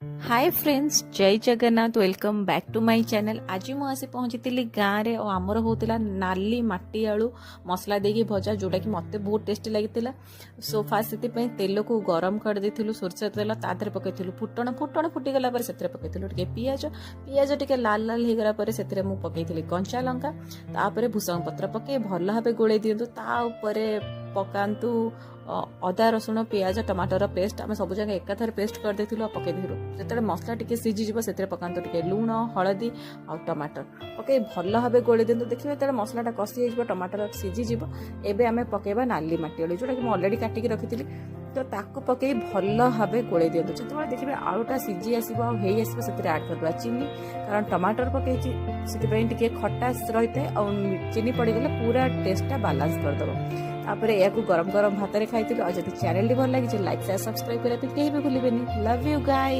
हाय friends, जय Jagannath. Welcome back to my channel. आज मु आसी पहुंची गाँव रे और आमर होता नाली माटी आलू मसला देकी भजा, जोटा कि मते बहुत टेस्टी लगी। सो फास्ट से तेल को गरम कर देथिलु, सोरष तेल तादर पकईलु, फुटण फुटण फुटीगला से पकईलु पियाज पियाज टे लाल लाल हो गला से मु पकईली कंचा लंका, तापर भूसंग पत्र पकई भल भाव गोले दिंतु। पकातु अदा रसुण पियाज टमाटर पेस्ट आम सब जगह एकाथर पेस्ट कर देथिलु पकईलु। जो मसला टी सीझीज से पकातु टे लुण हलदी आ टमाटर पकई भल भाव गोले दिंतु। देखिए जो मसलाटा कषि हो टमाटर सीझीज एवं आम पकईबा नाली माटी आलू, जोटा कि अलरेडी काटिकी रखी तो ताको पकई भल भाव गोले दिंतु। जो देखिए आलूटा सीझी आसो आस आड करदे चीनी, कारण टमाटर पकई से खटा रही है और चीनी पड़गले पूरा टेस्टा बालांस करदे। तापर या गरम गरम भात खाई। जब चैनल भल लगी लाइक शेयर सब्सक्राइब करने कहीं भी भूलें। Love you guys.